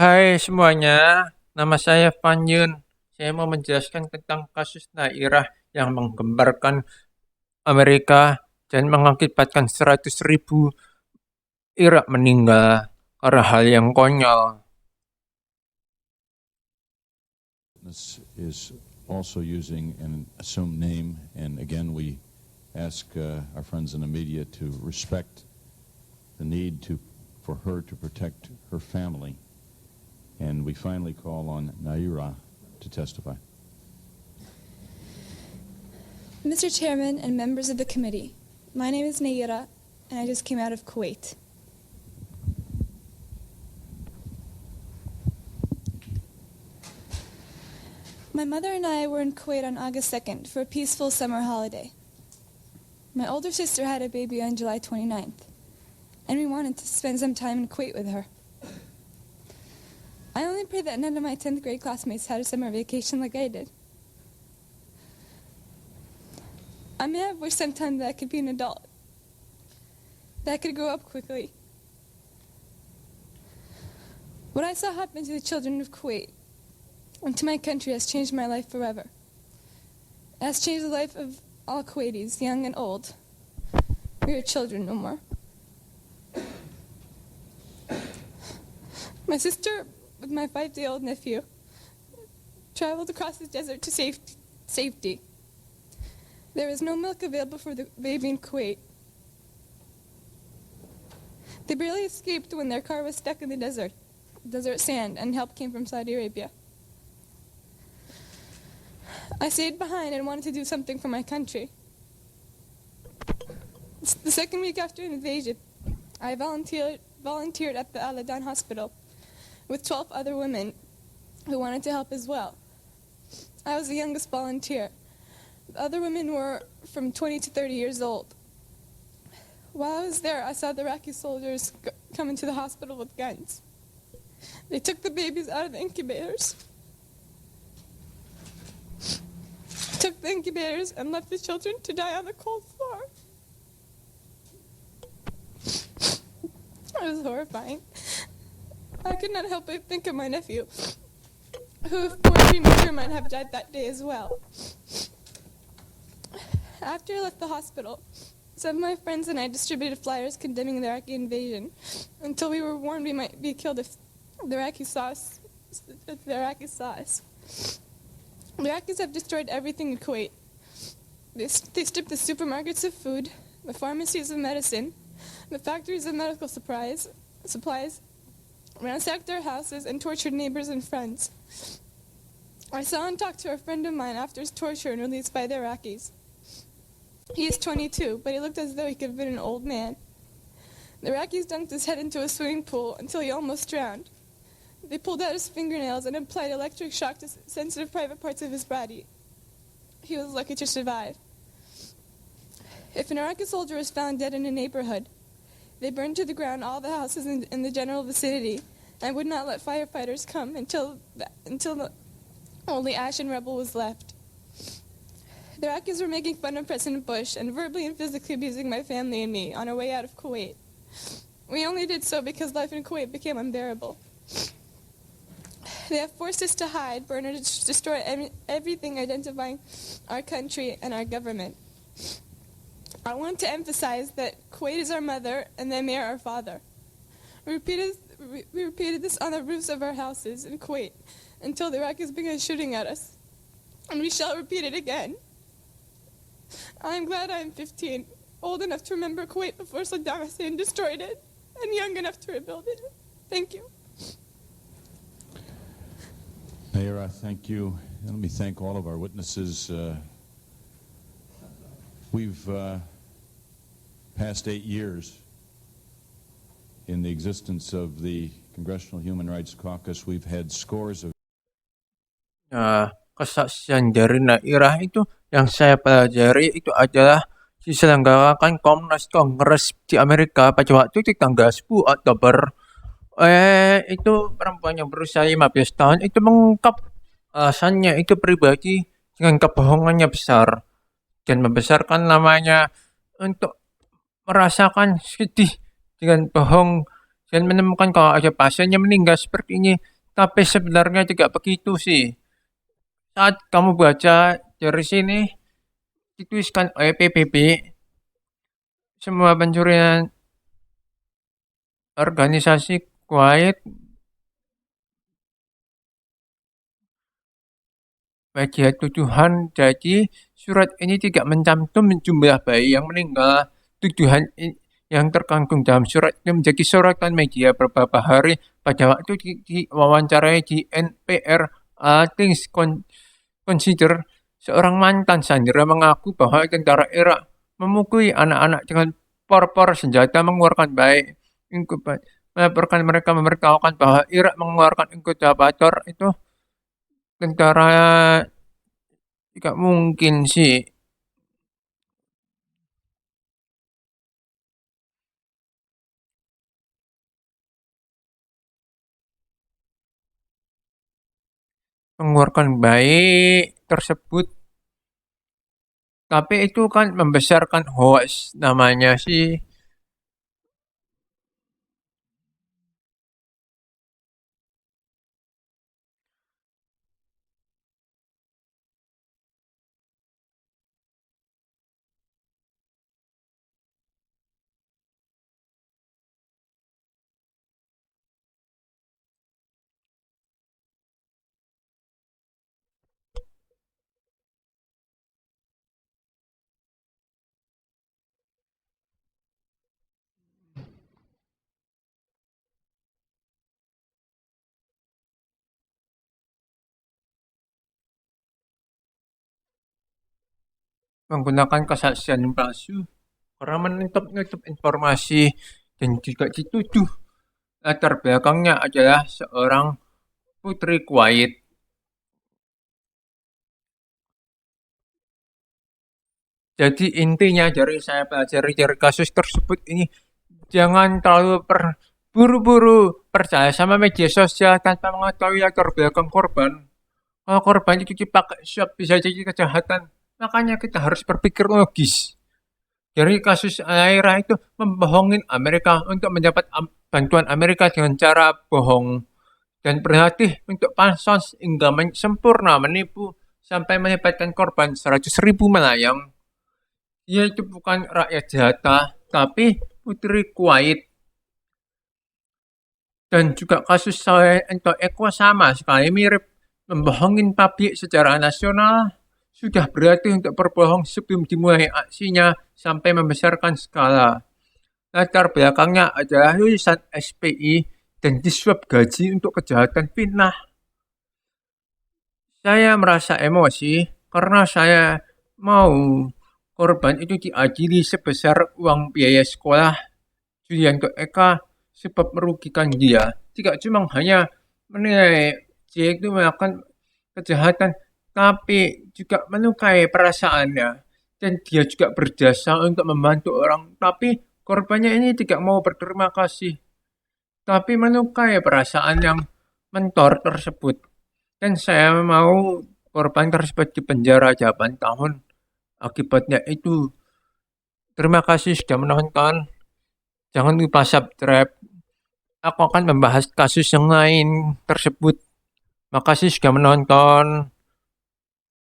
Hai semuanya, nama saya Fanyun. Saya mau menjelaskan tentang kasus nayirah yang menggemparkan Amerika dan mengakibatkan 100.000 Irak meninggal karena hal yang konyol. This is also using an assumed name, and again, we ask our friends in the media to respect the need for her to protect her family. And we finally call on Nayirah to testify. Mr. Chairman and members of the committee, my name is Nayirah, and I just came out of Kuwait. My mother and I were in Kuwait on August 2nd for a peaceful summer holiday. My older sister had a baby on July 29th, and we wanted to spend some time in Kuwait with her. I only pray that none of my 10th grade classmates had a summer vacation like I did. I may have wished sometime that I could be an adult, that I could grow up quickly. What I saw happen to the children of Kuwait and to my country has changed my life forever. It has changed the life of all Kuwaitis, young and old. We are children no more. My sister, with my 5-day-old nephew, traveled across the desert to safety. There was no milk available for the baby in Kuwait. They barely escaped when their car was stuck in the desert sand, and help came from Saudi Arabia. I stayed behind and wanted to do something for my country. The second week after an invasion, I volunteered at the Al-Adan hospital with 12 other women who wanted to help as well. I was the youngest volunteer. The other women were from 20 to 30 years old. While I was there, I saw the Iraqi soldiers come into the hospital with guns. They took the babies out of the incubators, and left the children to die on the cold floor. It was horrifying. I could not help but think of my nephew, who, if born premature, might have died that day as well. After I left the hospital, some of my friends and I distributed flyers condemning the Iraqi invasion until we were warned we might be killed if the Iraqis saw us. The Iraqis have destroyed everything in Kuwait. They stripped the supermarkets of food, the pharmacies of medicine, the factories of medical supplies, ransacked our houses, and tortured neighbors and friends. I saw and talked to a friend of mine after his torture and released by the Iraqis. He is 22, but he looked as though he could have been an old man. The Iraqis dunked his head into a swimming pool until he almost drowned. They pulled out his fingernails and applied electric shock to sensitive private parts of his body. He was lucky to survive. If an Iraqi soldier was found dead in a neighborhood, they burned to the ground all the houses in the general vicinity and would not let firefighters come until only ash and rubble was left. The Iraqis were making fun of President Bush and verbally and physically abusing my family and me on our way out of Kuwait. We only did so because life in Kuwait became unbearable. They have forced us to hide, burn, or destroy everything identifying our country and our government. I want to emphasize that Kuwait is our mother and the Emir our father. We repeated this on the roofs of our houses in Kuwait until the Iraqis began shooting at us. And we shall repeat it again. I am glad I am 15, old enough to remember Kuwait before Saddam Hussein destroyed it, and young enough to rebuild it. Thank you. Nayirah, thank you. And let me thank all of our witnesses. We've passed 8 years in the existence of the Congressional Human Rights Caucus. We've had scores of Kesaksian dari nayirah itu yang saya pelajari itu adalah diselenggarakan Kongres di Amerika pada waktu itu tanggal 10 Oktober. Itu perempuan yang berusia 15 tahun itu mengungkap alasannya itu pribadi dengan kebohongannya besar dan membesarkan namanya untuk merasakan sedih dengan bohong dan menemukan kalau ada pasiennya meninggal seperti ini Tapi sebenarnya tidak begitu sih. Saat kamu baca dari sini, dituliskan oleh PBB, semua pencurian organisasi kuat media tuduhan. Jadi surat ini tidak mencantum jumlah bayi yang meninggal. Tuduhan yang terkandung dalam surat ini menjadi sorotan media beberapa hari pada waktu diwawancarai di NPR. Things Consider, seorang mantan sandera mengaku bahwa tentara Irak memukuli anak-anak dengan por-por senjata mengeluarkan bayi. Melaporkan mereka memberitahukan bahwa Irak mengeluarkan inkubator itu. Tentara tidak mungkin sih mengeluarkan bayi tersebut, tapi itu kan membesarkan hoax namanya sih. Menggunakan kesaksian palsu karena menutup-nutup informasi dan juga dituduh latar belakangnya adalah seorang putri Kuwait. Jadi intinya dari saya pelajari dari kasus tersebut ini, jangan terlalu buru-buru percaya sama media sosial tanpa mengetahui latar belakang korban. Kalau korban itu dipakai swab bisa jadi kejahatan. Makanya kita harus berpikir logis. Dari kasus nayirah itu membohongin Amerika untuk mendapat bantuan Amerika dengan cara bohong dan berlatih untuk pansos hingga sempurna menipu sampai melibatkan korban 100.000 melayang. Dia itu bukan rakyat jelata, tapi putri Kuwait. Dan juga kasus Ento Eko sama sekali mirip, membohongin publik secara nasional. Sudah berarti untuk berbohong sebelum dimulai aksinya sampai membesarkan skala. Latar belakangnya adalah lulusan SPI dan disuap gaji untuk kejahatan fitnah. Saya merasa emosi karena saya mau korban itu diadili sebesar uang biaya sekolah Julianto Eka sebab merugikan dia. Tidak cuma hanya menilai dia itu melakukan kejahatan, tapi juga melukai perasaannya. Dan dia juga berjasa untuk membantu orang, tapi korbannya ini tidak mau berterima kasih, tapi melukai perasaan yang mentor tersebut. Dan saya mau korban tersebut dipenjara 8 tahun. Akibatnya itu, terima kasih sudah menonton. Jangan lupa subscribe. Aku akan membahas kasus yang lain tersebut. Makasih sudah menonton.